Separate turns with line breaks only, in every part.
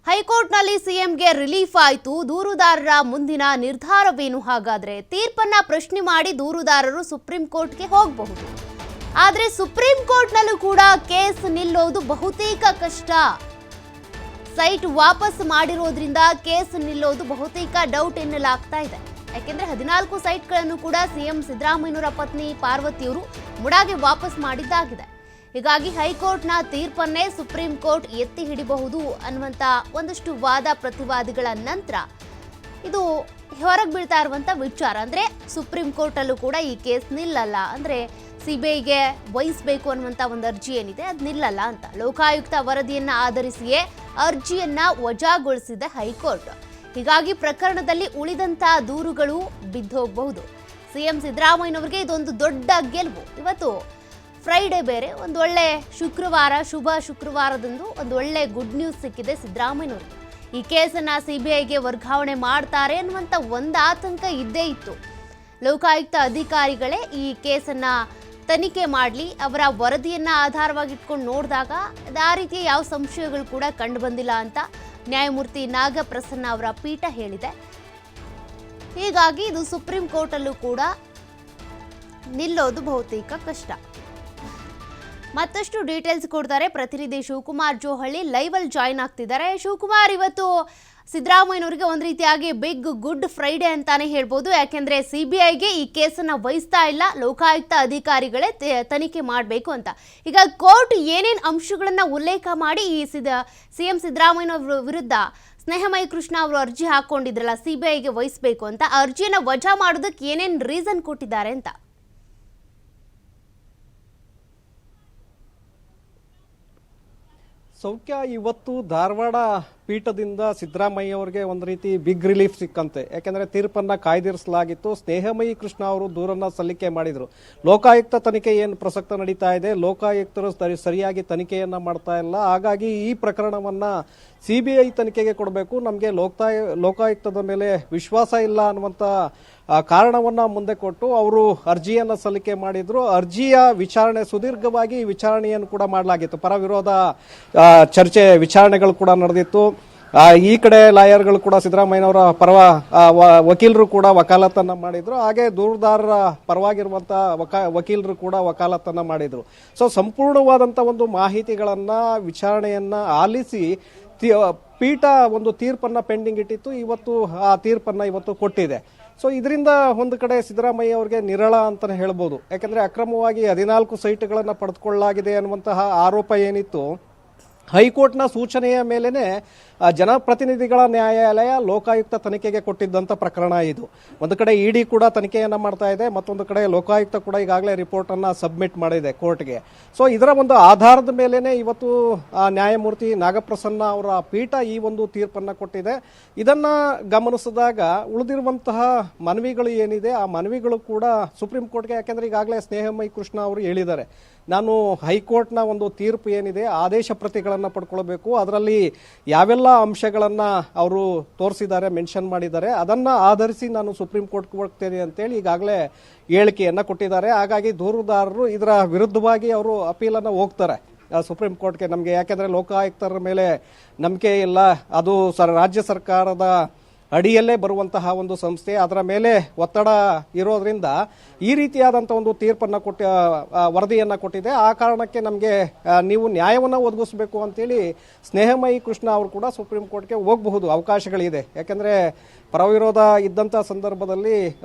ಹೈಕೋರ್ಟ್ನಲ್ಲಿ ಸಿಎಂಗೆ ರಿಲೀಫ್ ಆಯಿತು. ದೂರುದಾರರ ಮುಂದಿನ ನಿರ್ಧಾರವೇನು? ಹಾಗಾದ್ರೆ ತೀರ್ಪನ್ನ ಪ್ರಶ್ನೆ ಮಾಡಿ ದೂರುದಾರರು ಸುಪ್ರೀಂ ಕೋರ್ಟ್ಗೆ ಹೋಗಬಹುದು. ಆದರೆ ಸುಪ್ರೀಂ ಕೋರ್ಟ್ನಲ್ಲೂ ಕೂಡ ಕೇಸ್ ನಿಲ್ಲೋದು ಬಹುತೇಕ ಕಷ್ಟ. ಸೈಟ್ ವಾಪಸ್ ಮಾಡಿರೋದ್ರಿಂದ ಕೇಸ್ ನಿಲ್ಲೋದು ಬಹುತೇಕ ಡೌಟ್ ಎನ್ನಲಾಗ್ತಾ ಇದೆ. ಯಾಕೆಂದ್ರೆ 14 ಸೈಟ್ಗಳನ್ನು ಕೂಡ ಸಿಎಂ ಸಿದ್ದರಾಮಯ್ಯನವರ ಪತ್ನಿ ಪಾರ್ವತಿಯವರು ಮುಡಾಗೆ ವಾಪಸ್ ಮಾಡಿದ್ದಾಗಿದೆ. ಹೀಗಾಗಿ ಹೈಕೋರ್ಟ್ನ ತೀರ್ಪನ್ನೇ ಸುಪ್ರೀಂ ಕೋರ್ಟ್ ಎತ್ತಿ ಹಿಡಿಬಹುದು ಅನ್ನುವಂಥ ಒಂದಷ್ಟು ವಾದ ಪ್ರತಿವಾದಿಗಳ ನಂತರ ಇದು ಹೊರಗೆ ಬೀಳ್ತಾ ಇರುವಂಥ ವಿಚಾರ. ಅಂದರೆ ಸುಪ್ರೀಂ ಕೋರ್ಟಲ್ಲೂ ಕೂಡ ಈ ಕೇಸ್ ನಿಲ್ಲಲ್ಲ, ಅಂದರೆ ಸಿಬಿಐಗೆ ವಹಿಸಬೇಕು ಅನ್ನುವಂಥ ಒಂದು ಅರ್ಜಿ ಏನಿದೆ ಅದು ನಿಲ್ಲಲ್ಲ ಅಂತ ಲೋಕಾಯುಕ್ತ ವರದಿಯನ್ನು ಆಧರಿಸಿಯೇ ಅರ್ಜಿಯನ್ನ ವಜಾಗೊಳಿಸಿದೆ ಹೈಕೋರ್ಟ್. ಹೀಗಾಗಿ ಪ್ರಕರಣದಲ್ಲಿ ಉಳಿದಂಥ ದೂರುಗಳು ಬಿದ್ದೋಗಬಹುದು. ಸಿಎಂ ಸಿದ್ದರಾಮಯ್ಯನವರಿಗೆ ಇದೊಂದು ದೊಡ್ಡ ಗೆಲುವು. ಇವತ್ತು ಫ್ರೈಡೇ ಬೇರೆ, ಒಂದು ಒಳ್ಳೆ ಶುಕ್ರವಾರ, ಶುಭ ಶುಕ್ರವಾರದಂದು ಒಂದು ಒಳ್ಳೆ ಗುಡ್ ನ್ಯೂಸ್ ಸಿಕ್ಕಿದೆ ಸಿದ್ದರಾಮಯ್ಯನವರಿಗೆ. ಈ ಕೇಸನ್ನು ಸಿಬಿಐಗೆ ವರ್ಗಾವಣೆ ಮಾಡ್ತಾರೆ ಅನ್ನುವಂಥ ಒಂದು ಆತಂಕ ಇದ್ದೇ ಇತ್ತು. ಲೋಕಾಯುಕ್ತ ಅಧಿಕಾರಿಗಳೇ ಈ ಕೇಸನ್ನು ತನಿಖೆ ಮಾಡಲಿ, ಅವರ ವರದಿಯನ್ನು ಆಧಾರವಾಗಿಟ್ಕೊಂಡು ನೋಡಿದಾಗ ಆ ರೀತಿಯ ಯಾವ ಸಂಶಯಗಳು ಕೂಡ ಕಂಡು ಬಂದಿಲ್ಲ ಅಂತ ನ್ಯಾಯಮೂರ್ತಿ ನಾಗಪ್ರಸನ್ನ ಅವರ ಪೀಠ ಹೇಳಿದೆ. ಹೀಗಾಗಿ ಇದು ಸುಪ್ರೀಂ ಕೋರ್ಟಲ್ಲೂ ಕೂಡ ನಿಲ್ಲೋದು ಬಹುತೇಕ ಕಷ್ಟ. ಮತ್ತಷ್ಟು ಡೀಟೇಲ್ಸ್ ಕೊಡ್ತಾರೆ ಪ್ರತಿನಿಧಿ ಶಿವಕುಮಾರ್ ಜೋಹಳ್ಳಿ, ಲೈವಲ್ಲಿ ಜಾಯಿನ್ ಆಗ್ತಿದ್ದಾರೆ. ಶಿವಕುಮಾರ್, ಇವತ್ತು ಸಿದ್ದರಾಮಯ್ಯನವರಿಗೆ ಒಂದು ರೀತಿಯಾಗಿ ಬಿಗ್ ಗುಡ್ ಫ್ರೈಡೇ ಅಂತಾನೆ ಹೇಳ್ಬೋದು. ಯಾಕೆಂದ್ರೆ ಸಿಬಿಐಗೆ ಈ ಕೇಸನ್ನು ವಹಿಸ್ತಾ ಇಲ್ಲ, ಲೋಕಾಯುಕ್ತ ಅಧಿಕಾರಿಗಳೇ ತನಿಖೆ ಮಾಡಬೇಕು ಅಂತ. ಈಗ ಕೋರ್ಟ್ ಏನೇನು ಅಂಶಗಳನ್ನ ಉಲ್ಲೇಖ ಮಾಡಿ ಈ ಸಿಎಂ ಸಿದ್ದರಾಮಯ್ಯನವರ ವಿರುದ್ಧ ಸ್ನೇಹಮಯಿ ಕೃಷ್ಣ ಅವರು ಅರ್ಜಿ ಹಾಕೊಂಡಿದ್ರಲ್ಲ ಸಿಬಿಐಗೆ ವಹಿಸಬೇಕು ಅಂತ, ಅರ್ಜಿಯನ್ನು ವಜಾ ಮಾಡೋದಕ್ಕೆ ಏನೇನು ರೀಸನ್ ಕೊಟ್ಟಿದ್ದಾರೆ ಅಂತ?
ಸೌಖ್ಯ, ಇವತ್ತು ಧಾರವಾಡ ಪೀಠದಿಂದ ಸಿದ್ದರಾಮಯ್ಯ ಅವರಿಗೆ ಒಂದು ರೀತಿ ಬಿಗ್ ರಿಲೀಫ್ ಸಿಕ್ಕಂತೆ. ಯಾಕೆಂದರೆ ತೀರ್ಪನ್ನು ಕಾಯ್ದಿರಿಸಲಾಗಿತ್ತು. ಸ್ನೇಹಮಯಿ ಕೃಷ್ಣ ಅವರು ದೂರನ್ನು ಸಲ್ಲಿಕೆ ಮಾಡಿದರು. ಲೋಕಾಯುಕ್ತ ತನಿಖೆ ಏನು ಪ್ರಸಕ್ತ ನಡೀತಾ ಇದೆ, ಲೋಕಾಯುಕ್ತರು ಸರಿಯಾಗಿ ತನಿಖೆಯನ್ನು ಮಾಡ್ತಾ ಇಲ್ಲ, ಹಾಗಾಗಿ ಈ ಪ್ರಕರಣವನ್ನು ಸಿಬಿಐ ತನಿಖೆಗೆ ಕೊಡಬೇಕು, ನಮಗೆ ಲೋಕಾಯುಕ್ತದ ಮೇಲೆ ವಿಶ್ವಾಸ ಇಲ್ಲ ಅನ್ನುವಂಥ ಕಾರಣವನ್ನು ಮುಂದೆ ಕೊಟ್ಟು ಅವರು ಅರ್ಜಿಯನ್ನು ಸಲ್ಲಿಕೆ ಮಾಡಿದ್ರು. ಅರ್ಜಿಯ ವಿಚಾರಣೆ ಸುದೀರ್ಘವಾಗಿ ವಿಚಾರಣೆಯನ್ನು ಕೂಡ ಮಾಡಲಾಗಿತ್ತು. ಪರ ವಿರೋಧ ಚರ್ಚೆ ವಿಚಾರಣೆಗಳು ಕೂಡ ನಡೆದಿತ್ತು. ಈ ಕಡೆ ಲಾಯರ್ಗಳು ಕೂಡ ಸಿದ್ದರಾಮಯ್ಯನವರ ಪರ ವಕೀಲರು ಕೂಡ ವಕಾಲತ್ತನ್ನು ಮಾಡಿದ್ರು, ಹಾಗೆ ದೂರುದಾರರ ಪರವಾಗಿರುವಂಥ ವಕೀಲರು ಕೂಡ ವಕಾಲತ್ತನ್ನು ಮಾಡಿದ್ರು. ಸೊ ಸಂಪೂರ್ಣವಾದಂಥ ಒಂದು ಮಾಹಿತಿಗಳನ್ನು ವಿಚಾರಣೆಯನ್ನು ಆಲಿಸಿ ಪೀಠ ಒಂದು ತೀರ್ಪನ್ನು ಪೆಂಡಿಂಗ್ ಇಟ್ಟಿತ್ತು. ಇವತ್ತು ಆ ತೀರ್ಪನ್ನು ಇವತ್ತು ಕೊಟ್ಟಿದೆ. ಸೊ ಇದರಿಂದ ಒಂದು ಕಡೆ ಸಿದ್ದರಾಮಯ್ಯ ಅವರಿಗೆ ನಿರಳ ಅಂತಲೇ ಹೇಳ್ಬೋದು. ಯಾಕಂದರೆ ಅಕ್ರಮವಾಗಿ 14 ಸೈಟ್ಗಳನ್ನು ಪಡೆದುಕೊಳ್ಳಲಾಗಿದೆ ಅನ್ನುವಂತಹ ಆರೋಪ ಏನಿತ್ತು, ಹೈಕೋರ್ಟ್ನ ಸೂಚನೆಯ ಮೇಲೆನೆ ಜನಪ್ರತಿನಿಧಿಗಳ ನ್ಯಾಯಾಲಯ ಲೋಕಾಯುಕ್ತ ತನಿಖೆಗೆ ಕೊಟ್ಟಿದ್ದಂಥ ಪ್ರಕರಣ ಇದು. ಒಂದು ಕಡೆ ಇಡಿ ಕೂಡ ತನಿಖೆಯನ್ನು ಮಾಡ್ತಾ ಇದೆ, ಮತ್ತೊಂದು ಕಡೆ ಲೋಕಾಯುಕ್ತ ಕೂಡ ಈಗಾಗಲೇ ರಿಪೋರ್ಟನ್ನು ಸಬ್ಮಿಟ್ ಮಾಡಿದೆ ಕೋರ್ಟ್ಗೆ. ಸೊ ಇದರ ಒಂದು ಆಧಾರದ ಮೇಲೆನೆ ಇವತ್ತು ನ್ಯಾಯಮೂರ್ತಿ ನಾಗಪ್ರಸನ್ನ ಅವರ ಪೀಠ ಈ ಒಂದು ತೀರ್ಪನ್ನು ಕೊಟ್ಟಿದೆ. ಇದನ್ನು ಗಮನಿಸಿದಾಗ ಉಳಿದಿರುವಂತಹ ಮನವಿಗಳು ಏನಿದೆ ಆ ಮನವಿಗಳು ಕೂಡ ಸುಪ್ರೀಂ ಕೋರ್ಟ್ಗೆ, ಯಾಕೆಂದರೆ ಈಗಾಗಲೇ ಸ್ನೇಹಮಯಿ ಕೃಷ್ಣ ಅವರು ಹೇಳಿದ್ದಾರೆ, ನಾನು ಹೈಕೋರ್ಟ್ನ ಒಂದು ತೀರ್ಪು ಏನಿದೆ ಆದೇಶ ಪ್ರತಿಗಳನ್ನು ಪಡ್ಕೊಳ್ಬೇಕು, ಅದರಲ್ಲಿ ಯಾವೆಲ್ಲ ಅಂಶಗಳನ್ನು ಅವರು ತೋರಿಸಿದ್ದಾರೆ, ಮೆನ್ಷನ್ ಮಾಡಿದ್ದಾರೆ, ಅದನ್ನು ಆಧರಿಸಿ ನಾನು ಸುಪ್ರೀಂ ಕೋರ್ಟ್ಗೆ ಹೋಗ್ತೇನೆ ಅಂತೇಳಿ ಈಗಾಗಲೇ ಹೇಳಿಕೆಯನ್ನು ಕೊಟ್ಟಿದ್ದಾರೆ. ಹಾಗಾಗಿ ದೂರುದಾರರು ಇದರ ವಿರುದ್ಧವಾಗಿ ಅವರು ಅಪೀಲನ್ನು ಹೋಗ್ತಾರೆ ಸುಪ್ರೀಂ ಕೋರ್ಟ್ಗೆ. ನಮಗೆ ಯಾಕೆಂದರೆ ಲೋಕಾಯುಕ್ತರ ಮೇಲೆ ನಂಬಿಕೆ ಇಲ್ಲ, ಅದು ರಾಜ್ಯ ಸರ್ಕಾರದ ಅಡಿಯಲ್ಲೇ ಬರುವಂತಹ ಒಂದು ಸಂಸ್ಥೆ, ಅದರ ಮೇಲೆ ಒತ್ತಡ ಇರೋದ್ರಿಂದ ಈ ರೀತಿಯಾದಂಥ ಒಂದು ತೀರ್ಪನ್ನು ವರದಿಯನ್ನು ಕೊಟ್ಟಿದೆ. ಆ ಕಾರಣಕ್ಕೆ ನಮಗೆ ನೀವು ನ್ಯಾಯವನ್ನು ಒದಗಿಸಬೇಕು ಅಂತೇಳಿ ಸ್ನೇಹಮಯಿ ಕೃಷ್ಣ ಅವರು ಕೂಡ ಸುಪ್ರೀಂ ಕೋರ್ಟ್ಗೆ ಹೋಗಬಹುದು, ಅವಕಾಶಗಳಿದೆ. ಯಾಕೆಂದರೆ ಪರವಿರೋಧ ಇದ್ದಂಥ ಸಂದರ್ಭದಲ್ಲಿ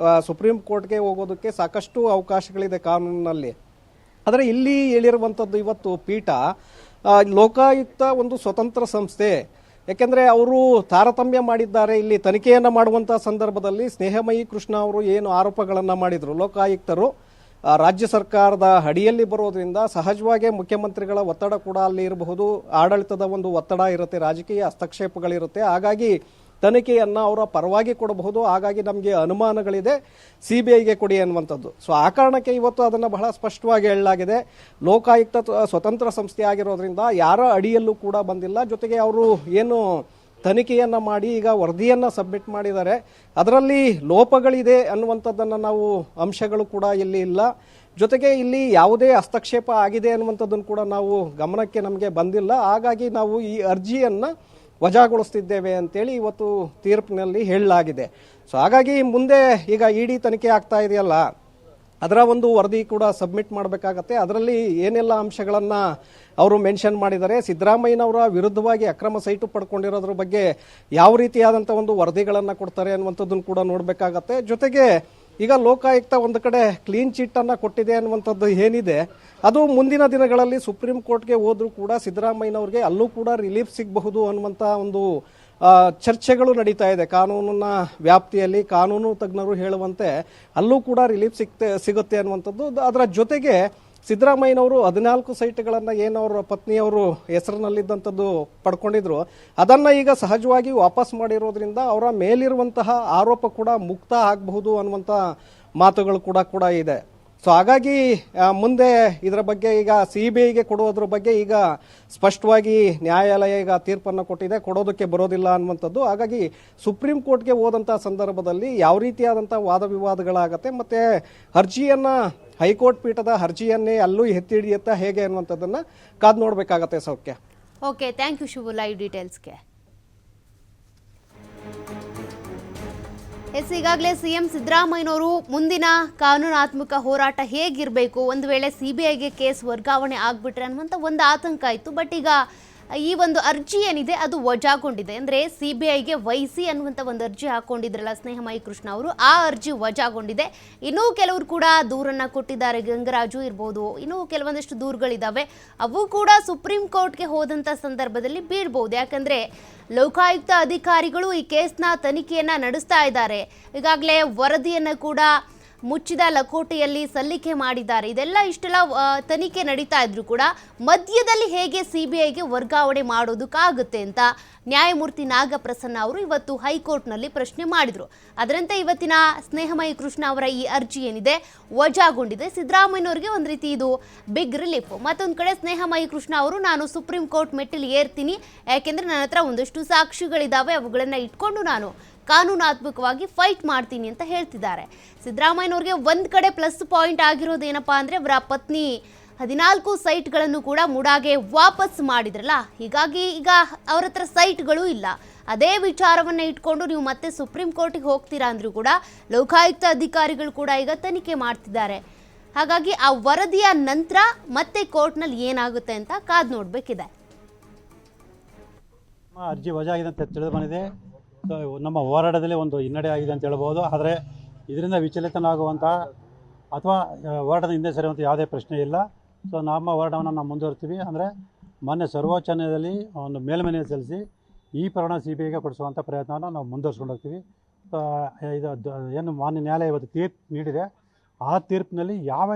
ಸುಪ್ರೀಂ ಕೋರ್ಟ್ಗೆ ಹೋಗೋದಕ್ಕೆ ಸಾಕಷ್ಟು ಅವಕಾಶಗಳಿದೆ ಕಾನೂನಿನಲ್ಲಿ. ಆದರೆ ಇಲ್ಲಿ ಹೇಳಿರುವಂಥದ್ದು ಇವತ್ತು ಪೀಠ ಲೋಕಾಯುಕ್ತ ಒಂದು ಸ್ವತಂತ್ರ ಸಂಸ್ಥೆ, ಯಾಕೆಂದರೆ ಅವರು ತಾರತಮ್ಯ ಮಾಡಿದ್ದಾರೆ. ಇಲ್ಲಿ ತನಿಖೆಯನ್ನು ಮಾಡುವಂಥ ಸಂದರ್ಭದಲ್ಲಿ ಸ್ನೇಹಮಯಿ ಕೃಷ್ಣ ಅವರು ಏನು ಆರೋಪಗಳನ್ನು ಮಾಡಿದರು, ಲೋಕಾಯುಕ್ತರು ರಾಜ್ಯ ಸರ್ಕಾರದ ಅಡಿಯಲ್ಲಿ ಬರೋದ್ರಿಂದ ಸಹಜವಾಗಿ ಮುಖ್ಯಮಂತ್ರಿಗಳ ಒತ್ತಡ ಕೂಡ ಅಲ್ಲಿ ಇರಬಹುದು, ಆಡಳಿತದ ಒಂದು ಒತ್ತಡ ಇರುತ್ತೆ, ರಾಜಕೀಯ ಹಸ್ತಕ್ಷೇಪಗಳಿರುತ್ತೆ. ಹಾಗಾಗಿ ತನಿಖೆಯನ್ನು ಅವರ ಪರವಾಗಿ ಕೊಡಬಹುದು, ಹಾಗಾಗಿ ನಮಗೆ ಅನುಮಾನಗಳಿದೆ, ಸಿಬಿಐಗೆ ಕೊಡಿ ಅನ್ನುವಂಥದ್ದು. ಸೊ ಆ ಕಾರಣಕ್ಕೆ ಇವತ್ತು ಅದನ್ನು ಬಹಳ ಸ್ಪಷ್ಟವಾಗಿ ಹೇಳಲಾಗಿದೆ. ಲೋಕಾಯುಕ್ತ ಸ್ವತಂತ್ರ ಸಂಸ್ಥೆ ಆಗಿರೋದ್ರಿಂದ ಯಾರ ಅಡಿಯಲ್ಲೂ ಕೂಡ ಬಂದಿಲ್ಲ. ಜೊತೆಗೆ ಅವರು ಏನು ತನಿಖೆಯನ್ನು ಮಾಡಿ ಈಗ ವರದಿಯನ್ನು ಸಬ್ಮಿಟ್ ಮಾಡಿದ್ದಾರೆ, ಅದರಲ್ಲಿ ಲೋಪಗಳಿದೆ ಅನ್ನುವಂಥದ್ದನ್ನು ನಾವು ಅಂಶಗಳು ಕೂಡ ಇಲ್ಲಿ ಇಲ್ಲ. ಜೊತೆಗೆ ಇಲ್ಲಿ ಯಾವುದೇ ಹಸ್ತಕ್ಷೇಪ ಆಗಿದೆ ಅನ್ನುವಂಥದ್ದನ್ನು ಕೂಡ ನಾವು ಗಮನಕ್ಕೆ ನಮಗೆ ಬಂದಿಲ್ಲ. ಹಾಗಾಗಿ ನಾವು ಈ ಅರ್ಜಿಯನ್ನು ವಜಾಗೊಳಿಸ್ತಿದ್ದೇವೆ ಅಂತೇಳಿ ಇವತ್ತು ತೀರ್ಪಿನಲ್ಲಿ ಹೇಳಲಾಗಿದೆ. ಸೊ ಹಾಗಾಗಿ ಮುಂದೆ ಈಗ ಇಡಿ ತನಿಖೆ ಆಗ್ತಾ ಇದೆಯಲ್ಲ, ಅದರ ಒಂದು ವರದಿ ಕೂಡ ಸಬ್ಮಿಟ್ ಮಾಡಬೇಕಾಗತ್ತೆ. ಅದರಲ್ಲಿ ಏನೆಲ್ಲ ಅಂಶಗಳನ್ನು ಅವರು ಮೆನ್ಷನ್ ಮಾಡಿದ್ದಾರೆ, ಸಿದ್ದರಾಮಯ್ಯನವರ ವಿರುದ್ಧವಾಗಿ ಅಕ್ರಮ ಸೈಟು ಪಡ್ಕೊಂಡಿರೋದ್ರ ಬಗ್ಗೆ ಯಾವ ರೀತಿಯಾದಂಥ ಒಂದು ವರದಿಗಳನ್ನು ಕೊಡ್ತಾರೆ ಅನ್ನುವಂಥದ್ದನ್ನು ಕೂಡ ನೋಡಬೇಕಾಗತ್ತೆ. ಜೊತೆಗೆ ಈಗ ಲೋಕಾಯುಕ್ತ ಒಂದು ಕಡೆ ಕ್ಲೀನ್ ಚಿಟ್ ಅನ್ನು ಕೊಟ್ಟಿದೆ ಅನ್ನುವಂಥದ್ದು ಏನಿದೆ, ಅದು ಮುಂದಿನ ದಿನಗಳಲ್ಲಿ ಸುಪ್ರೀಂ ಕೋರ್ಟ್ಗೆ ಹೋದ್ರೂ ಕೂಡ ಸಿದ್ದರಾಮಯ್ಯನವ್ರಿಗೆ ಅಲ್ಲೂ ಕೂಡ ರಿಲೀಫ್ ಸಿಗಬಹುದು ಅನ್ನುವಂಥ ಒಂದು ಚರ್ಚೆಗಳು ನಡೀತಾ ಇದೆ. ಕಾನೂನಿನ ವ್ಯಾಪ್ತಿಯಲ್ಲಿ ಕಾನೂನು ತಜ್ಞರು ಹೇಳುವಂತೆ ಅಲ್ಲೂ ಕೂಡ ರಿಲೀಫ್ ಸಿಗುತ್ತೆ ಅನ್ನುವಂಥದ್ದು. ಅದರ ಜೊತೆಗೆ ಸಿದ್ದರಾಮಯ್ಯನವರು 14 ಸೈಟ್ಗಳನ್ನು ಏನು ಅವರ ಪತ್ನಿಯವರು ಹೆಸರಿನಲ್ಲಿದ್ದಂಥದ್ದು ಪಡ್ಕೊಂಡಿದ್ರು, ಅದನ್ನು ಈಗ ಸಹಜವಾಗಿ ವಾಪಸ್ ಮಾಡಿರೋದ್ರಿಂದ ಅವರ ಮೇಲಿರುವಂತಹ ಆರೋಪ ಕೂಡ ಮುಕ್ತ ಆಗಬಹುದು ಅನ್ನುವಂಥ ಮಾತುಗಳು ಕೂಡ ಇದೆ. ಸೊ ಹಾಗಾಗಿ ಮುಂದೆ ಇದರ ಬಗ್ಗೆ ಈಗ CBIಗೆ ಕೊಡುವುದ್ರ ಬಗ್ಗೆ ಈಗ ಸ್ಪಷ್ಟವಾಗಿ ನ್ಯಾಯಾಲಯ ಈಗ ತೀರ್ಪನ್ನು ಕೊಟ್ಟಿದೆ, ಕೊಡೋದಕ್ಕೆ ಬರೋದಿಲ್ಲ ಅನ್ನುವಂಥದ್ದು. ಹಾಗಾಗಿ ಸುಪ್ರೀಂ ಕೋರ್ಟ್ಗೆ ಹೋದಂಥ ಸಂದರ್ಭದಲ್ಲಿ ಯಾವ ರೀತಿಯಾದಂಥ ವಾದ ವಿವಾದಗಳಾಗತ್ತೆ, ಮತ್ತು ಅರ್ಜಿಯನ್ನು ಹೈಕೋರ್ಟ್ ಪೀಠದ ಅರ್ಜಿಯನ್ನೇ ಅಲ್ಲೂ ಎತ್ತಿ ಹಿಡಿಯುತ್ತಾ ಹೇಗೆ ಅನ್ನುವಂಥದ್ದನ್ನು ಕಾದು ನೋಡಬೇಕಾಗತ್ತೆ. ಸೌಖ್ಯ.
Okay, thank you Shivu live ಡೀಟೇಲ್ಸ್ಗೆ. ಈಗಾಗಲೇ CM ಸಿದ್ದರಾಮಯ್ಯನವರು ಮುಂದಿನ ಕಾನೂನಾತ್ಮಕ ಹೋರಾಟ ಹೇಗಿರಬೇಕು, ಒಂದು ವೇಳೆ CBIಗೆ ಕೇಸ್ ವರ್ಗಾವಣೆ ಆಗಿಬಿಟ್ರೆ ಅನ್ನುವಂಥ ಒಂದು ಆತಂಕ ಇತ್ತು. ಬಟ್ ಈಗ ಈ ಒಂದು ಅರ್ಜಿ ಏನಿದೆ ಅದು ವಜಾಗೊಂಡಿದೆ. ಅಂದರೆ CBIಗೆ ವಹಿಸಿ ಅನ್ನುವಂಥ ಒಂದು ಅರ್ಜಿ ಹಾಕ್ಕೊಂಡಿದ್ರಲ್ಲ ಸ್ನೇಹಮಯಿ ಕೃಷ್ಣ ಅವರು, ಆ ಅರ್ಜಿ ವಜಾಗೊಂಡಿದೆ. ಇನ್ನೂ ಕೆಲವರು ಕೂಡ ದೂರನ್ನು ಕೊಟ್ಟಿದ್ದಾರೆ, ಗಂಗರಾಜು ಇರ್ಬೋದು, ಇನ್ನೂ ಕೆಲವೊಂದಷ್ಟು ದೂರುಗಳಿದ್ದಾವೆ. ಅವು ಕೂಡ ಸುಪ್ರೀಂ ಕೋರ್ಟ್ಗೆ ಹೋದಂಥ ಸಂದರ್ಭದಲ್ಲಿ ಬೀಳ್ಬೋದು. ಯಾಕಂದರೆ ಲೋಕಾಯುಕ್ತ ಅಧಿಕಾರಿಗಳು ಈ ಕೇಸ್ನ ತನಿಖೆಯನ್ನು ನಡೆಸ್ತಾ ಇದ್ದಾರೆ. ಈಗಾಗಲೇ ವರದಿಯನ್ನು ಕೂಡ ಮುಚ್ಚಿದ ಲಕೋಟೆಯಲ್ಲಿ ಸಲ್ಲಿಕೆ ಮಾಡಿದ್ದಾರೆ. ಇದೆಲ್ಲ ಇಷ್ಟೆಲ್ಲ ತನಿಖೆ ನಡೀತಾ ಇದ್ರು ಕೂಡ ಮಧ್ಯದಲ್ಲಿ ಹೇಗೆ CBIಗೆ ವರ್ಗಾವಣೆ ಮಾಡೋದಕ್ಕಾಗುತ್ತೆ ಅಂತ ನ್ಯಾಯಮೂರ್ತಿ ನಾಗಪ್ರಸನ್ನ ಅವರು ಇವತ್ತು ಹೈಕೋರ್ಟ್ನಲ್ಲಿ ಪ್ರಶ್ನೆ ಮಾಡಿದರು. ಅದರಂತೆ ಇವತ್ತಿನ ಸ್ನೇಹಮಯಿ ಕೃಷ್ಣ ಅವರ ಈ ಅರ್ಜಿ ಏನಿದೆ ವಜಾಗೊಂಡಿದೆ. ಸಿದ್ದರಾಮಯ್ಯನವರಿಗೆ ಒಂದು ರೀತಿ ಇದು ಬಿಗ್ ರಿಲೀಫ್. ಮತ್ತೊಂದು ಕಡೆ ಸ್ನೇಹಮಯಿ ಕೃಷ್ಣ ಅವರು ನಾನು ಸುಪ್ರೀಂ ಕೋರ್ಟ್ ಮೆಟ್ಟಿಲು ಏರ್ತೀನಿ, ಯಾಕೆಂದರೆ ನನ್ನ ಹತ್ರ ಒಂದಷ್ಟು ಸಾಕ್ಷಿಗಳಿದ್ದಾವೆ, ಅವುಗಳನ್ನು ಇಟ್ಕೊಂಡು ನಾನು ಕಾನೂನಾತ್ಮಕವಾಗಿ ಫೈಟ್ ಮಾಡ್ತೀನಿ ಅಂತ ಹೇಳ್ತಿದ್ದಾರೆ. ಸಿದ್ದರಾಮಯ್ಯನವ್ರಿಗೆ ಒಂದು ಕಡೆ ಪ್ಲಸ್ ಪಾಯಿಂಟ್ ಆಗಿರೋದು ಏನಪ್ಪಾ ಅಂದರೆ ಅವರ ಪತ್ನಿ 14 ಸೈಟ್ಗಳನ್ನು ಕೂಡ ಮುಡಾಗೆ ವಾಪಸ್ ಮಾಡಿದ್ರಲ್ಲ, ಹೀಗಾಗಿ ಈಗ ಅವ್ರ ಹತ್ರ ಸೈಟ್ಗಳು ಇಲ್ಲ. ಅದೇ ವಿಚಾರವನ್ನು ಇಟ್ಕೊಂಡು ನೀವು ಮತ್ತೆ ಸುಪ್ರೀಂ ಕೋರ್ಟಿಗೆ ಹೋಗ್ತೀರಾ ಅಂದರೂ ಕೂಡ ಲೋಕಾಯುಕ್ತ ಅಧಿಕಾರಿಗಳು ಕೂಡ ಈಗ ತನಿಖೆ ಮಾಡ್ತಿದ್ದಾರೆ. ಹಾಗಾಗಿ ಆ ವರದಿಯ ನಂತರ ಮತ್ತೆ ಕೋರ್ಟ್ನಲ್ಲಿ ಏನಾಗುತ್ತೆ ಅಂತ ಕಾದು ನೋಡಬೇಕಿದೆ.
ಅರ್ಜಿ ವಜಾ ಆಗಿದೆ ಅಂತ ತಿಳಿದು ಬಂದಿದೆ. ನಮ್ಮ ಹೋರಾಟದಲ್ಲಿ ಒಂದು ಹಿನ್ನಡೆ ಆಗಿದೆ ಅಂತ ಹೇಳ್ಬೋದು. ಆದರೆ ಇದರಿಂದ ವಿಚಲಿತನಾಗುವಂಥ ಅಥವಾ ಹೋರಾಟದ ಹಿಂದೆ ಸರಿಯುವಂಥ ಯಾವುದೇ ಪ್ರಶ್ನೆ ಇಲ್ಲ. ಸೊ ನಮ್ಮ ಹೋರಾಟವನ್ನು ನಾವು ಮುಂದುವರ್ತೀವಿ. ಅಂದರೆ ಮೊನ್ನೆ ಸರ್ವೋಚ್ಚ ನ್ಯಾಯಾಲಯದಲ್ಲಿ ಒಂದು ಮೇಲ್ಮನವಿ ಸಲ್ಲಿಸಿ ಈ ಪ್ರಕರಣ CBIಗೆ ಕೊಡಿಸುವಂಥ ಪ್ರಯತ್ನವನ್ನು ನಾವು ಮುಂದುವರ್ಸ್ಕೊಂಡು ಹೋಗ್ತೀವಿ. ಇದು ಏನು ಮಾನ್ಯ ನ್ಯಾಯಾಲಯ ಇವತ್ತು ತೀರ್ಪು ನೀಡಿದೆ, ಆ ತೀರ್ಪಿನಲ್ಲಿ ಯಾವ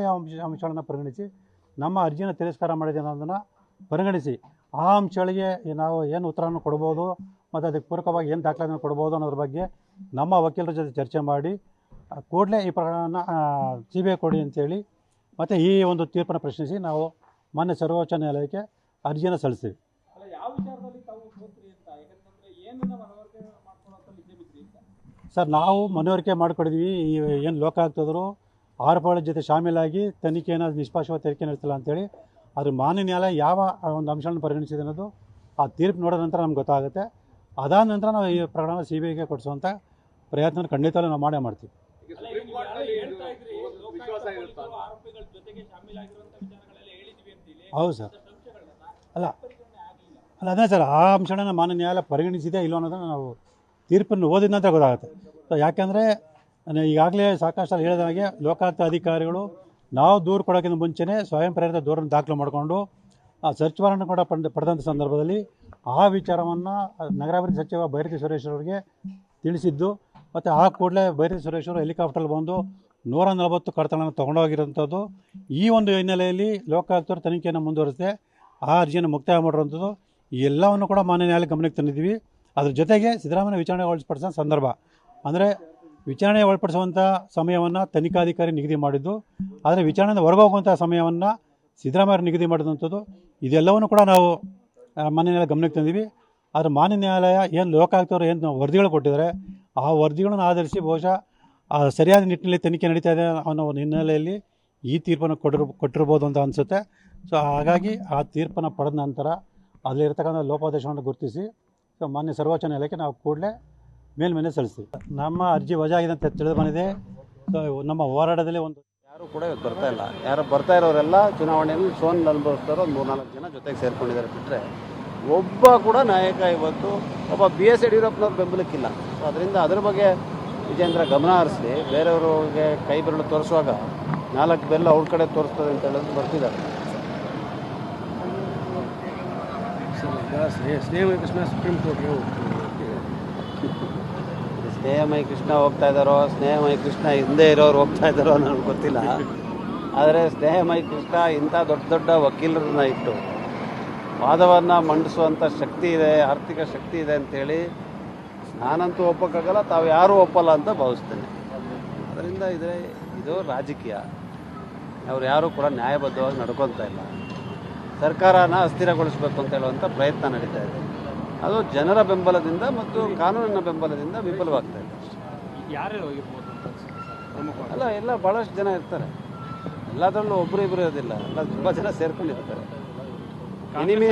ಅಂಶಗಳನ್ನು ಪರಿಗಣಿಸಿ ನಮ್ಮ ಅರ್ಜಿಯನ್ನು ತಿರಸ್ಕಾರ ಮಾಡಿದೆ ಅನ್ನೋದನ್ನು ಪರಿಗಣಿಸಿ ಆ ಅಂಶಗಳಿಗೆ ನಾವು ಏನು ಉತ್ತರವನ್ನು ಕೊಡ್ಬೋದು ಮತ್ತು ಅದಕ್ಕೆ ಪೂರಕವಾಗಿ ಏನು ದಾಖಲೆಯನ್ನು ಕೊಡ್ಬೋದು ಅನ್ನೋದ್ರ ಬಗ್ಗೆ ನಮ್ಮ ವಕೀಲರ ಜೊತೆ ಚರ್ಚೆ ಮಾಡಿ ಕೂಡಲೇ ಈ ಪ್ರಕರಣವನ್ನು CBI ಕೊಡಿ ಅಂತೇಳಿ ಮತ್ತು ಈ ಒಂದು ತೀರ್ಪನ್ನು ಪ್ರಶ್ನಿಸಿ ನಾವು ಮಾನ್ಯ ಸರ್ವೋಚ್ಚ ನ್ಯಾಯಾಲಯಕ್ಕೆ ಅರ್ಜಿಯನ್ನು ಸಲ್ಲಿಸ್ತೀವಿ. ಸರ್, ನಾವು ಮನವರಿಕೆ ಮಾಡಿಕೊಡಿದ್ವಿ. ಏನು ಲೋಕಾಯುಕ್ತರು ಆರೋಪಗಳ ಜೊತೆ ಶಾಮೀಲಾಗಿ ತನಿಖೆಯನ್ನು ನಿಷ್ಪಕ್ಷಪಾತ ತನಿಖೆ ನಡೆಸಿಲ್ಲ ಅಂತೇಳಿ. ಆದರೆ ಮಾನ್ಯ ನ್ಯಾಯಾಲಯ ಯಾವ ಒಂದು ಅಂಶವನ್ನು ಪರಿಗಣಿಸಿದೆ ಅನ್ನೋದು ಆ ತೀರ್ಪು ನೋಡಿದ ನಂತರ ನಮ್ಗೆ ಗೊತ್ತಾಗುತ್ತೆ. ಅದಾದ ನಂತರ ನಾವು ಈ ಪ್ರಕರಣ CBIಗೆ ಕೊಡಿಸುವಂಥ ಪ್ರಯತ್ನ ಖಂಡಿತವೂ ನಾವು ಮಾಡೇ ಮಾಡ್ತೀವಿ. ಹೌದು ಸರ್. ಅದೇ ಸರ್, ಆ ಅಂಶನ ಮಾನ್ಯ ನ್ಯಾಯಾಲಯ ಪರಿಗಣಿಸಿದೆ ಇಲ್ಲೋ ಅನ್ನೋದನ್ನು ನಾವು ತೀರ್ಪನ್ನು ಓದಿದ ನಂತರ ಗೊತ್ತಾಗುತ್ತೆ. ಸೊ ಯಾಕೆಂದರೆ ಈಗಾಗಲೇ ಸಾಕಷ್ಟು ಹೇಳಿದ ಹಾಗೆ ಲೋಕಾಯುಕ್ತ ಅಧಿಕಾರಿಗಳು ನಾವು ದೂರು ಕೊಡೋಕ್ಕಿಂತ ಮುಂಚೆನೇ ಸ್ವಯಂ ಪ್ರೇರಿತ ದೂರನ್ನು ದಾಖಲು ಮಾಡಿಕೊಂಡು ಸರ್ಚ್ ವಾರೆಂಟ್ ಕೂಡ ಪಡೆದಂಥ ಸಂದರ್ಭದಲ್ಲಿ ಆ ವಿಚಾರವನ್ನು ನಗರಾಭಿವೃದ್ಧಿ ಸಚಿವ ಬೈರತಿ ಸುರೇಶ್ ಅವರಿಗೆ ತಿಳಿಸಿದ್ದು. ಮತ್ತು ಆ ಕೂಡಲೇ ಬೈರತಿ ಸುರೇಶ್ ಅವರು ಹೆಲಿಕಾಪ್ಟರ್ಲ್ಲಿ ಬಂದು 140 ಕಡತಗಳನ್ನು ತೊಗೊಂಡೋಗಿರೋಂಥದ್ದು. ಈ ಒಂದು ಹಿನ್ನೆಲೆಯಲ್ಲಿ ಲೋಕಾಯುಕ್ತರು ತನಿಖೆಯನ್ನು ಮುಂದುವರಿಸಿದೆ, ಆ ಅರ್ಜಿಯನ್ನು ಮುಕ್ತಾಯ ಮಾಡಿರುವಂಥದ್ದು. ಈ ಎಲ್ಲವನ್ನು ಕೂಡ ಮಾನ್ಯ ನ್ಯಾಯಾಲಯ ಗಮನಕ್ಕೆ ತಂದಿದ್ದೀವಿ. ಅದ್ರ ಜೊತೆಗೆ ಸಿದ್ದರಾಮಯ್ಯ ವಿಚಾರಣೆ ಒಳಪಡಿಸೋ ಸಂದರ್ಭ ಅಂದರೆ ವಿಚಾರಣೆ ಒಳಪಡಿಸುವಂಥ ಸಮಯವನ್ನು ತನಿಖಾಧಿಕಾರಿ ನಿಗದಿ ಮಾಡಿದ್ದು, ಆದರೆ ವಿಚಾರಣೆಯಿಂದ ಹೊರಗೋಗುವಂಥ ಸಮಯವನ್ನು ಸಿದ್ದರಾಮಯ್ಯ ನಿಗದಿ ಮಾಡಿದಂಥದ್ದು. ಇದೆಲ್ಲವನ್ನು ಕೂಡ ನಾವು ಮಾನ್ಯ ನ್ಯಾಯಾಲಯ ಗಮನಕ್ಕೆ ತಂದೀವಿ. ಆದರೆ ಮಾನ್ಯ ನ್ಯಾಯಾಲಯ ಏನು ಲೋಕಾಯುಕ್ತರು ಏನು ವರದಿಗಳು ಕೊಟ್ಟಿದ್ದಾರೆ, ಆ ವರದಿಗಳನ್ನು ಆಧರಿಸಿ ಬಹುಶಃ ಸರಿಯಾದ ನಿಟ್ಟಿನಲ್ಲಿ ತನಿಖೆ ನಡೀತಾ ಇದೆ ಅನ್ನೋ ಒಂದು ಹಿನ್ನೆಲೆಯಲ್ಲಿ ಈ ತೀರ್ಪನ್ನು ಕೊಟ್ಟಿರ್ಬೋದು ಅಂತ ಅನಿಸುತ್ತೆ. ಸೊ ಹಾಗಾಗಿ ಆ ತೀರ್ಪನ್ನು ಪಡೆದ ನಂತರ ಅಲ್ಲಿರ್ತಕ್ಕಂಥ ಲೋಪದೋಷವನ್ನು ಗುರುತಿಸಿ ಸೊ ಮಾನ್ಯ ಸರ್ವೋಚ್ಚ ನ್ಯಾಯಾಲಯಕ್ಕೆ ನಾವು ಕೂಡಲೇ ಮೇಲ್ಮನೆ ಸಲ್ಲಿಸ್ತೀವಿ. ನಮ್ಮ ಅರ್ಜಿ ವಜಾ ಆಗಿದೆ ಅಂತ ತಿಳಿದು ಬಂದಿದೆ. ಸೊ ನಮ್ಮ ಹೋರಾಟದಲ್ಲಿ ಒಂದು
ಯಾರು ಕೂಡ ಇವತ್ತು ಬರ್ತಾ ಇಲ್ಲ. ಯಾರು ಬರ್ತಾ ಇರೋರೆಲ್ಲ ಚುನಾವಣೆಯಲ್ಲಿ ಸೋಲ್ ಅನುಭವಿಸ್ತಾರೋ 3-4 ಜನ ಜೊತೆಗೆ ಸೇರ್ಕೊಂಡಿದ್ದಾರೆ ಬಿಟ್ಟರೆ ಒಬ್ಬ ಕೂಡ ನಾಯಕ ಇವತ್ತು ಒಬ್ಬ BS ಯಡಿಯೂರಪ್ಪನವ್ರ ಬೆಂಬಲಕ್ಕಿಲ್ಲ. ಸೊ ಅದರಿಂದ ಅದ್ರ ಬಗ್ಗೆ ವಿಜೇಂದ್ರ ಗಮನ ಹರಿಸಿ ಬೇರೆಯವ್ರಿಗೆ ಕೈ ಬೆರಳು ತೋರಿಸುವಾಗ 4 ಬೆರಳು ಅವ್ರ ಕಡೆ ತೋರಿಸ್ತದೆ ಅಂತ ಹೇಳೋದು ಬರ್ತಿದ್ದಾರೆ.
ಸ್ನೇಹಮಯಿ ಕೃಷ್ಣ ಸುಪ್ರೀಂ ಕೋರ್ಟ್ಗೆ
ಸ್ನೇಹಮಯಿ ಕೃಷ್ಣ ಹೋಗ್ತಾ ಇದ್ದಾರೋ ಸ್ನೇಹಮಯಿ ಕೃಷ್ಣ ಹಿಂದೆ ಇರೋರು ಹೋಗ್ತಾ ಇದ್ದಾರೋ ನನಗೆ ಗೊತ್ತಿಲ್ಲ. ಆದರೆ ಸ್ನೇಹಮಯಿ ಕೃಷ್ಣ ಇಂಥ ದೊಡ್ಡ ದೊಡ್ಡ ವಕೀಲರನ್ನ ಇಟ್ಟು ವಾದವನ್ನು ಮಂಡಿಸುವಂಥ ಶಕ್ತಿ ಇದೆ, ಆರ್ಥಿಕ ಶಕ್ತಿ ಇದೆ ಅಂತೇಳಿ ನಾನಂತೂ ಒಪ್ಪಕ್ಕಾಗಲ್ಲ, ತಾವು ಯಾರೂ ಒಪ್ಪಲ್ಲ ಅಂತ ಭಾವಿಸ್ತೇನೆ. ಅದರಿಂದ ಇದು ರಾಜಕೀಯ. ಅವ್ರು ಯಾರೂ ಕೂಡ ನ್ಯಾಯಬದ್ಧವಾಗಿ ನಡ್ಕೊತಾ ಇಲ್ಲ. ಸರ್ಕಾರನ ಅಸ್ಥಿರಗೊಳಿಸಬೇಕು ಅಂತ ಹೇಳುವಂಥ ಪ್ರಯತ್ನ ನಡೀತಾ ಇದೆ. ಅದು ಜನರ ಬೆಂಬಲದಿಂದ ಮತ್ತು ಕಾನೂನಿನ ಬೆಂಬಲದಿಂದ ವಿಫಲವಾಗ್ತಾ ಇದೆ. ಅಲ್ಲ, ಎಲ್ಲ ಭಾಳಷ್ಟು ಜನ ಇರ್ತಾರೆ. ಎಲ್ಲದರಲ್ಲೂ ಒಬ್ಬರು ಇಬ್ಬರು ಇರೋದಿಲ್ಲ, ಎಲ್ಲ ತುಂಬ ಜನ ಸೇರ್ಕೊಂಡಿರ್ತಾರೆ. ಎನಿಮಿ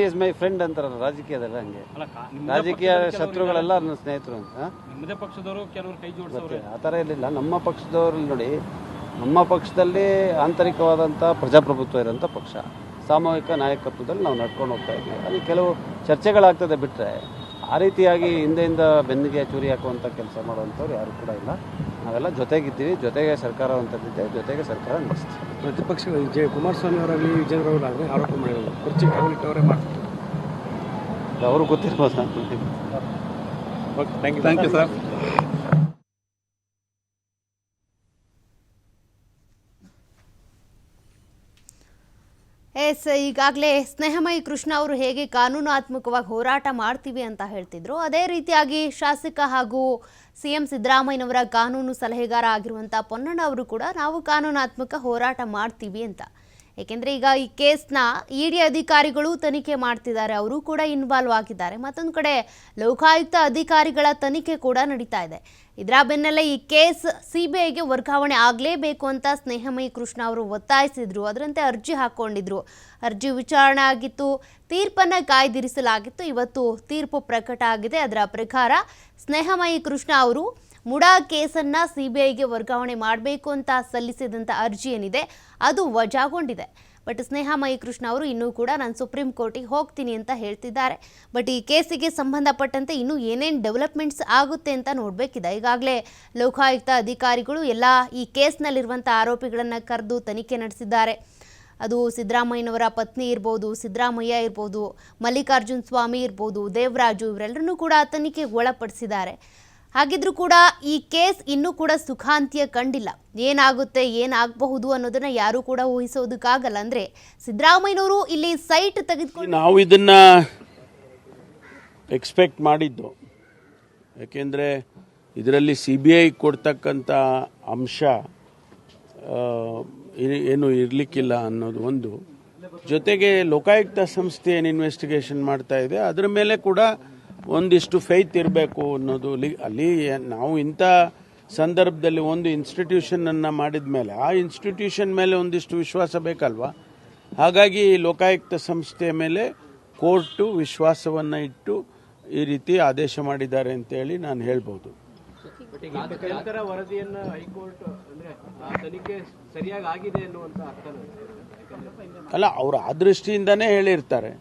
ಇಸ್ ಮೈ ಫ್ರೆಂಡ್ ಅಂತಾರಲ್ಲ ರಾಜಕೀಯದಲ್ಲ, ಹಂಗೆ ರಾಜಕೀಯ ಶತ್ರುಗಳೆಲ್ಲ ನನ್ನ ಸ್ನೇಹಿತರು ಅಂತ. ಆ ಥರ ಇರಲಿಲ್ಲ. ನಮ್ಮ ಪಕ್ಷದವ್ರಲ್ಲಿ ನೋಡಿ, ನಮ್ಮ ಪಕ್ಷದಲ್ಲಿ ಆಂತರಿಕವಾದಂಥ ಪ್ರಜಾಪ್ರಭುತ್ವ ಇರೋಂಥ ಪಕ್ಷ, ಸಾಮೂಹಿಕ ನಾಯಕತ್ವದಲ್ಲಿ ನಾವು ನಡ್ಕೊಂಡು ಹೋಗ್ತಾ ಇದ್ದೀವಿ. ಅಲ್ಲಿ ಕೆಲವು ಚರ್ಚೆಗಳಾಗ್ತದೆ ಬಿಟ್ಟರೆ ಆ ರೀತಿಯಾಗಿ ಹಿಂದೆಯಿಂದ ಬೆನ್ನಿಗೆ ಚೂರಿ ಹಾಕುವಂಥ ಕೆಲಸ ಮಾಡುವಂಥವ್ರು ಯಾರು ಕೂಡ ಇಲ್ಲ. ನಾವೆಲ್ಲ ಜೊತೆಗಿದ್ದೀವಿ, ಜೊತೆಗೆ ಸರ್ಕಾರ ಅಂತಂದಿದ್ದೇವೆ, ಜೊತೆಗೆ ಸರ್ಕಾರ ನಡೆಸ್ತೀವಿ.
ಪ್ರತಿಪಕ್ಷ ಕುಮಾರಸ್ವಾಮಿ ಅವರಾಗಲಿ ವಿಜೇಂದ್ರವರಾಗಲಿ ಆರೋಪ ಮಾಡಿರೋದು ಕುರ್ಚಿ ಅವರೇ ಮಾಡ್ತಾರೆ.
ಅವರು ಗೊತ್ತಿರ್ಬೋದು.
Thank you sir.
ಈಗಾಗಲೇ ಸ್ನೇಹಮಯಿ ಕೃಷ್ಣ ಅವರು ಹೇಗೆ ಕಾನೂನಾತ್ಮಕವಾಗಿ ಹೋರಾಟ ಮಾಡ್ತೀವಿ ಅಂತ ಹೇಳ್ತಿದ್ರು, ಅದೇ ರೀತಿಯಾಗಿ ಶಾಸಕ ಹಾಗೂ CM ಸಿದ್ದರಾಮಯ್ಯನವರ ಕಾನೂನು ಸಲಹೆಗಾರ ಆಗಿರುವಂಥ ಪೊನ್ನಣ್ಣ ಅವರು ಕೂಡ ನಾವು ಕಾನೂನಾತ್ಮಕ ಹೋರಾಟ ಮಾಡ್ತೀವಿ ಅಂತ. ಏಕೆಂದರೆ ಈಗ ಈ ಕೇಸ್ನ ED ಅಧಿಕಾರಿಗಳು ತನಿಖೆ ಮಾಡ್ತಿದ್ದಾರೆ, ಅವರು ಕೂಡ ಇನ್ವಾಲ್ವ್ ಆಗಿದ್ದಾರೆ. ಮತ್ತೊಂದು ಕಡೆ ಲೋಕಾಯುಕ್ತ ಅಧಿಕಾರಿಗಳ ತನಿಖೆ ಕೂಡ ನಡೀತಾ ಇದೆ. ಇದರ ಬೆನ್ನಲ್ಲೇ ಈ ಕೇಸ್ CBIಗೆ ವರ್ಗಾವಣೆ ಆಗಲೇಬೇಕು ಅಂತ ಸ್ನೇಹಮಯಿ ಕೃಷ್ಣ ಅವರು ಒತ್ತಾಯಿಸಿದ್ರು. ಅದರಂತೆ ಅರ್ಜಿ ಹಾಕ್ಕೊಂಡಿದ್ರು. ಅರ್ಜಿ ವಿಚಾರಣೆ ಆಗಿತ್ತು, ತೀರ್ಪನ್ನು ಕಾಯ್ದಿರಿಸಲಾಗಿತ್ತು. ಇವತ್ತು ತೀರ್ಪು ಪ್ರಕಟ ಆಗಿದೆ. ಅದರ ಪ್ರಕಾರ ಸ್ನೇಹಮಯಿ ಕೃಷ್ಣ ಅವರು ಮುಡಾ ಕೇಸನ್ನು CBIಗೆ ವರ್ಗಾವಣೆ ಮಾಡಬೇಕು ಅಂತ ಸಲ್ಲಿಸಿದಂಥ ಅರ್ಜಿ ಏನಿದೆ ಅದು ವಜಾಗೊಂಡಿದೆ. ಬಟ್ ಸ್ನೇಹಮಯಿ ಕೃಷ್ಣ ಅವರು ಇನ್ನೂ ಕೂಡ ನಾನು ಸುಪ್ರೀಂ ಕೋರ್ಟಿಗೆ ಹೋಗ್ತೀನಿ ಅಂತ ಹೇಳ್ತಿದ್ದಾರೆ. ಬಟ್ ಈ ಕೇಸಿಗೆ ಸಂಬಂಧಪಟ್ಟಂತೆ ಇನ್ನೂ ಏನೇನು ಡೆವಲಪ್ಮೆಂಟ್ಸ್ ಆಗುತ್ತೆ ಅಂತ ನೋಡಬೇಕಿದೆ. ಈಗಾಗಲೇ ಲೋಕಾಯುಕ್ತ ಅಧಿಕಾರಿಗಳು ಎಲ್ಲ ಈ ಕೇಸ್ನಲ್ಲಿರುವಂಥ ಆರೋಪಿಗಳನ್ನು ಕರೆದು ತನಿಖೆ ನಡೆಸಿದ್ದಾರೆ. ಅದು ಸಿದ್ದರಾಮಯ್ಯನವರ ಪತ್ನಿ ಇರ್ಬೋದು, ಸಿದ್ದರಾಮಯ್ಯ ಇರ್ಬೋದು, ಮಲ್ಲಿಕಾರ್ಜುನ್ ಸ್ವಾಮಿ ಇರ್ಬೋದು, ದೇವರಾಜು, ಇವರೆಲ್ಲರನ್ನೂ ಕೂಡ ತನಿಖೆಗೆ ಒಳಪಡಿಸಿದ್ದಾರೆ. ಹಾಗಿದ್ರೂ ಕೂಡ ಈ ಕೇಸ್ ಇನ್ನೂ ಕೂಡ ಸುಖಾಂತ್ಯ ಕಂಡಿಲ್ಲ. ಏನಾಗುತ್ತೆ, ಏನಾಗಬಹುದು ಅನ್ನೋದನ್ನ ಯಾರು ಕೂಡ ಊಹಿಸೋದಕ್ಕಾಗಲ್ಲ. ಅಂದ್ರೆ ಸಿದ್ದರಾಮಯ್ಯನವರು ಇಲ್ಲಿ ಸೈಟ್ ತೆಗೆದುಕೊಂಡು
ನಾವು ಇದನ್ನ ಎಕ್ಸ್ಪೆಕ್ಟ್ ಮಾಡಿದ್ದು. ಯಾಕೆಂದರೆ ಇದರಲ್ಲಿ CBI ಕೊಡ್ತಕ್ಕಂಥ ಅಂಶ ಏನು ಇರಲಿಕ್ಕಿಲ್ಲ ಅನ್ನೋದು ಒಂದು. ಜೊತೆಗೆ ಲೋಕಾಯುಕ್ತ ಸಂಸ್ಥೆ ಏನು ಇನ್ವೆಸ್ಟಿಗೇಷನ್ ಮಾಡ್ತಾ ಇದೆ ಅದರ ಮೇಲೆ ಕೂಡ ಒಂದಿಷ್ಟು ಫೇತ್ ಇರಬೇಕು ಅನ್ನೋದು. ಅಲ್ಲಿ ನಾವು ಇಂಥ ಸಂದರ್ಭದಲ್ಲಿ ಒಂದು ಇನ್ಸ್ಟಿಟ್ಯೂಷನನ್ನು ಮಾಡಿದ ಮೇಲೆ ಆ ಇನ್ಸ್ಟಿಟ್ಯೂಷನ್ ಮೇಲೆ ಒಂದಿಷ್ಟು ವಿಶ್ವಾಸ ಬೇಕಲ್ವಾ. ಹಾಗಾಗಿ ಲೋಕಾಯುಕ್ತ ಸಂಸ್ಥೆಯ ಮೇಲೆ ಕೋರ್ಟು ವಿಶ್ವಾಸವನ್ನು ಇಟ್ಟು ಈ ರೀತಿ ಆದೇಶ ಮಾಡಿದ್ದಾರೆ ಅಂತೇಳಿ ನಾನು ಹೇಳ್ಬೋದು.
ವರದಿಯನ್ನು ಹೈಕೋರ್ಟ್ ತನಿಖೆ ಸರಿಯಾಗಿ ಆಗಿದೆ ಅನ್ನುವಂಥ ಅರ್ಥ
ಅಲ್ಲ, ಅವರು ಆ ದೃಷ್ಟಿಯಿಂದನೇ ಹೇಳಿರ್ತಾರೆ.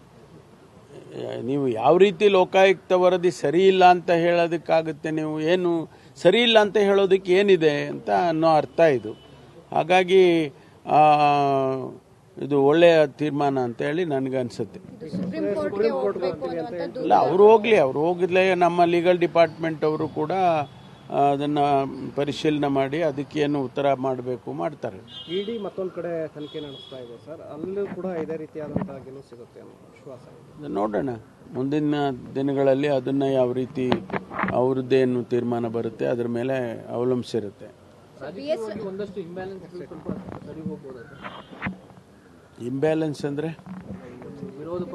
ನೀವು ಯಾವ ರೀತಿ ಲೋಕಾಯುಕ್ತ ವರದಿ ಸರಿ ಇಲ್ಲ ಅಂತ ಹೇಳೋದಕ್ಕಾಗುತ್ತೆ? ನೀವು ಏನು ಸರಿ ಇಲ್ಲ ಅಂತ ಹೇಳೋದಕ್ಕೆ ಏನಿದೆ ಅಂತ ಅನ್ನೋ ಅರ್ಥ ಇದು. ಹಾಗಾಗಿ ಇದು ಒಳ್ಳೆಯ ತೀರ್ಮಾನ ಅಂತ ಹೇಳಿ ನನಗನ್ಸುತ್ತೆ. ಇಲ್ಲ, ಅವರು ಹೋಗಿದ್ಲೇ ನಮ್ಮ ಲೀಗಲ್ ಡಿಪಾರ್ಟ್ಮೆಂಟ್ ಅವರು ಕೂಡ ಅದನ್ನು ಪರಿಶೀಲನೆ ಮಾಡಿ ಅದಕ್ಕೇನು ಉತ್ತರ ಮಾಡಬೇಕು ಮಾಡ್ತಾರೆ.
ED ಮತ್ತೊಂದು ಕಡೆ ತನಿಖೆ ನಡೆಸ್ತಾ ಇದೆ ಸರ್, ಅಲ್ಲೂ ಕೂಡ ಇದೇ ರೀತಿಯಾದಂತಹ ಗೆಲುವು ಸಿಗುತ್ತೆ ಅನ್ನೋ ವಿಶ್ವಾಸ.
ನೋಡೋಣ ಮುಂದಿನ ದಿನಗಳಲ್ಲಿ ಅದನ್ನು ಯಾವ ರೀತಿ ಅವ್ರದ್ದೇನು ತೀರ್ಮಾನ ಬರುತ್ತೆ ಅದ್ರ ಮೇಲೆ ಅವಲಂಬಿಸಿರುತ್ತೆ. ಇಂಬ್ಯಾಲೆನ್ಸ್ ಅಂದರೆ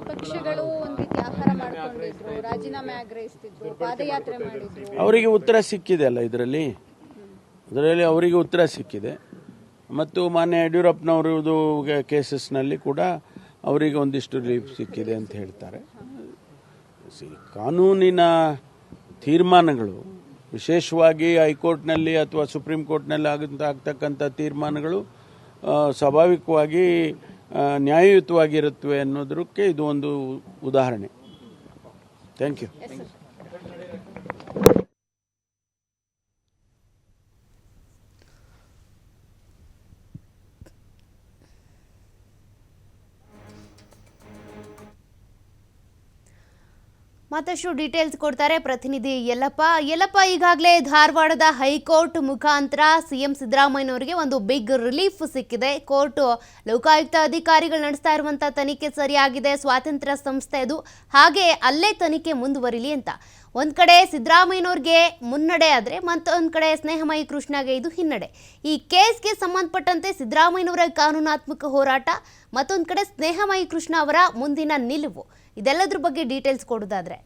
ಪಕ್ಷಗಳು ಒಂದು ರೀತಿ ಆಹಾರ ಮಾಡಿಕೊಂಡಿದ್ರು, ರಾಜೀನಾಮೆ ಆಗ್ರಹಿಸ್ತಿದ್ರು, ಪಾದಯಾತ್ರೆ ಮಾಡಿದ್ರು.
ಅವರಿಗೆ ಉತ್ತರ ಸಿಕ್ಕಿದೆ ಅಲ್ಲ, ಇದರಲ್ಲಿ ಅವರಿಗೆ ಉತ್ತರ ಸಿಕ್ಕಿದೆ. ಮತ್ತು ಮಾನ್ಯ ಯಡಿಯೂರಪ್ಪನವರದು ಕೇಸಸ್ನಲ್ಲಿ ಕೂಡ ಅವರಿಗೆ ಒಂದಿಷ್ಟು ರಿಲೀಫ್ ಸಿಕ್ಕಿದೆ ಅಂತ ಹೇಳ್ತಾರೆ. ಕಾನೂನಿನ ತೀರ್ಮಾನಗಳು, ವಿಶೇಷವಾಗಿ ಹೈಕೋರ್ಟ್ನಲ್ಲಿ ಅಥವಾ ಸುಪ್ರೀಂ ಕೋರ್ಟ್ನಲ್ಲಿ ಆಗ್ತಕ್ಕಂಥ ತೀರ್ಮಾನಗಳು ಸ್ವಾಭಾವಿಕವಾಗಿ ನ್ಯಾಯಯುತವಾಗಿರುತ್ತವೆ ಅನ್ನೋದಕ್ಕೆ ಇದು ಒಂದು ಉದಾಹರಣೆ. Thank you.
ಮತ್ತಷ್ಟು ಡೀಟೇಲ್ಸ್ ಕೊಡ್ತಾರೆ ಪ್ರತಿನಿಧಿ ಯಲ್ಲಪ್ಪ. ಈಗಾಗಲೇ ಧಾರವಾಡದ ಹೈಕೋರ್ಟ್ ಮುಖಾಂತರ ಸಿಎಂ ಸಿದ್ದರಾಮಯ್ಯನವರಿಗೆ ಒಂದು ಬಿಗ್ ರಿಲೀಫ್ ಸಿಕ್ಕಿದೆ. ಕೋರ್ಟ್ ಲೋಕಾಯುಕ್ತ ಅಧಿಕಾರಿಗಳು ನಡೆಸ್ತಾ ಇರುವಂಥ ತನಿಖೆ ಸರಿಯಾಗಿದೆ, ಸ್ವಾತಂತ್ರ್ಯ ಸಂಸ್ಥೆ ಅದು, ಹಾಗೆ ಅಲ್ಲೇ ತನಿಖೆ ಮುಂದುವರಿಲಿ ಅಂತ. ಒಂದು ಕಡೆ ಸಿದ್ದರಾಮಯ್ಯನವ್ರಿಗೆ ಮುನ್ನಡೆ ಆದರೆ ಮತ್ತೊಂದು ಕಡೆ ಸ್ನೇಹಮಯಿ ಕೃಷ್ಣಗೆ ಇದು ಹಿನ್ನಡೆ. ಈ ಕೇಸ್ಗೆ ಸಂಬಂಧಪಟ್ಟಂತೆ ಸಿದ್ದರಾಮಯ್ಯನವರ ಕಾನೂನಾತ್ಮಕ ಹೋರಾಟ, ಮತ್ತೊಂದು ಕಡೆ ಸ್ನೇಹಮಯಿ ಕೃಷ್ಣ ಅವರ ಮುಂದಿನ ನಿಲುವು, ಇದೆಲ್ಲದ್ರ ಬಗ್ಗೆ ಡೀಟೇಲ್ಸ್ ಕೊಡೋದಾದ್ರೆ.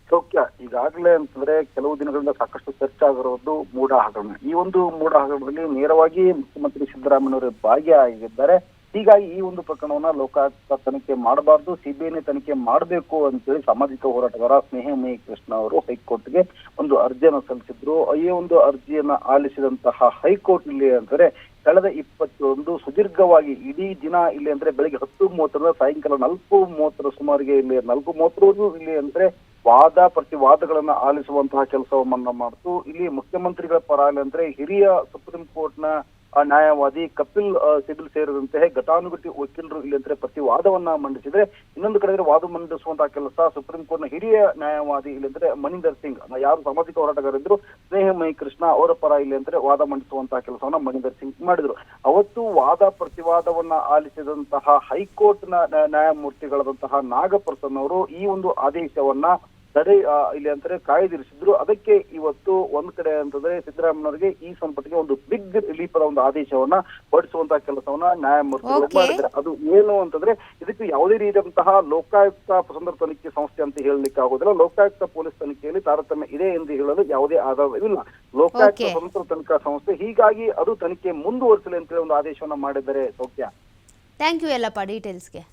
ಸೌಖ್ಯ, ಈಗಾಗಲೇ ಅಂತಂದ್ರೆ ಕೆಲವು ದಿನಗಳಿಂದ ಸಾಕಷ್ಟು ಚರ್ಚೆ ಆಗಿರೋದು ಮೂಢ ಹಗರಣ. ಈ ಒಂದು ಮೂಢ ಹಗರಣದಲ್ಲಿ ನೇರವಾಗಿ ಮುಖ್ಯಮಂತ್ರಿ ಸಿದ್ದರಾಮಯ್ಯನವರು ಭಾಗಿಯಾಗಿದ್ದಾರೆ. ಹೀಗಾಗಿ ಈ ಒಂದು ಪ್ರಕರಣವನ್ನ ಲೋಕಾಯುಕ್ತ ತನಿಖೆ ಮಾಡಬಾರ್ದು, ಸಿಬಿಐ ತನಿಖೆ ಮಾಡಬೇಕು ಅಂತೇಳಿ ಸಾಮಾಜಿಕ ಹೋರಾಟಗಾರ ಸ್ನೇಹಮಯಿ ಕೃಷ್ಣ ಅವರು ಹೈಕೋರ್ಟ್ಗೆ ಒಂದು ಅರ್ಜಿಯನ್ನು ಸಲ್ಲಿಸಿದ್ರು. ಈ ಒಂದು ಅರ್ಜಿಯನ್ನ ಆಲಿಸಿದಂತಹ ಹೈಕೋರ್ಟ್ ಇಲ್ಲಿ ಅಂದ್ರೆ ಕಳೆದ 21 ಸುದೀರ್ಘವಾಗಿ ಇಡೀ ದಿನ ಇಲ್ಲಿ ಅಂದ್ರೆ ಬೆಳಿಗ್ಗೆ 10:30 ಸಾಯಂಕಾಲ 4:30 ಸುಮಾರಿಗೆ ಇಲ್ಲಿ 4:30 ಇಲ್ಲಿ ಅಂದ್ರೆ ವಾದ ಪ್ರತಿವಾದಗಳನ್ನ ಆಲಿಸುವಂತಹ ಕೆಲಸವನ್ನ ಮಾಡ್ತು. ಇಲ್ಲಿ ಮುಖ್ಯಮಂತ್ರಿಗಳ ಪರ ಅಂದ್ರೆ ಹಿರಿಯ ಸುಪ್ರೀಂ ಕೋರ್ಟ್ ನ ನ್ಯಾಯವಾದಿ ಕಪಿಲ್ ಸಿಬಲ್ ಸೇರಿದಂತೆ ಘಟಾನುಘಟಿ ವಕೀಲರು ಇಲ್ಲಿ ಅಂದ್ರೆ ಪ್ರತಿವಾದವನ್ನ ಮಂಡಿಸಿದ್ರೆ, ಇನ್ನೊಂದು ಕಡೆ ವಾದ ಮಂಡಿಸುವಂತಹ ಕೆಲಸ ಸುಪ್ರೀಂ ಕೋರ್ಟ್ ನ ಹಿರಿಯ ನ್ಯಾಯವಾದಿ ಇಲ್ಲಿ ಅಂದ್ರೆ ಮಣಿಂದರ್ ಸಿಂಗ್, ಯಾರು ಸಾಮಾಜಿಕ ಹೋರಾಟಗಾರರಿದ್ರು ಸ್ನೇಹಮಯಿ ಕೃಷ್ಣ ಅವರ ಪರ ಇಲ್ಲಿ ಅಂದ್ರೆ ವಾದ ಮಂಡಿಸುವಂತಹ ಕೆಲಸವನ್ನ ಮಣಿಂದರ್ ಸಿಂಗ್ ಮಾಡಿದ್ರು. ಅವತ್ತು ವಾದ ಪ್ರತಿವಾದವನ್ನ ಆಲಿಸಿದಂತಹ ಹೈಕೋರ್ಟ್ ನ ನ್ಯಾಯಮೂರ್ತಿಗಳಾದಂತಹ ನಾಗಪ್ರಸನ್ನ ಅವರು ಈ ಒಂದು ಆದೇಶವನ್ನ ತಡೆ ಇಲ್ಲಿ ಅಂದ್ರೆ ಕಾಯ್ದಿರಿಸಿದ್ರು. ಅದಕ್ಕೆ ಇವತ್ತು ಒಂದ್ ಕಡೆ ಅಂತಂದ್ರೆ ಸಿದ್ದರಾಮಯ್ಯನವರಿಗೆ ಈ ಸಂಪತ್ತಿಗೆ ಒಂದು ಬಿಗ್ ರಿಲೀಫ್ ಒಂದು ಆದೇಶವನ್ನ ಹೊರಡಿಸುವಂತಹ ಕೆಲಸವನ್ನ ನ್ಯಾಯಮೂರ್ತಿಗಳು ಮಾಡಿದ್ದಾರೆ. ಅದು ಏನು ಅಂತಂದ್ರೆ ಇದಕ್ಕೆ ಯಾವುದೇ ರೀತಿಯಾದಂತಹ ಲೋಕಾಯುಕ್ತ ಸ್ವತಂತ್ರ ತನಿಖೆ ಸಂಸ್ಥೆ ಅಂತ ಹೇಳಲಿಕ್ಕೆ ಆಗೋದಿಲ್ಲ. ಲೋಕಾಯುಕ್ತ ಪೊಲೀಸ್ ತನಿಖೆಯಲ್ಲಿ ತಾರತಮ್ಯ ಇದೆ ಎಂದು ಹೇಳಲು ಯಾವುದೇ ಆಧಾರವಿಲ್ಲ. ಲೋಕಾಯುಕ್ತ ಸ್ವತಂತ್ರ ತನಿಖಾ ಸಂಸ್ಥೆ, ಹೀಗಾಗಿ ಅದು ತನಿಖೆ ಮುಂದುವರಿಸಲಿ ಅಂತ ಹೇಳಿ ಒಂದು ಆದೇಶವನ್ನ ಮಾಡಿದ್ದಾರೆ. ಸೌಖ್ಯ,
ಥ್ಯಾಂಕ್ ಯು ಯಲ್ಲಪ್ಪ ಡೀಟೇಲ್ಸ್ಗೆ.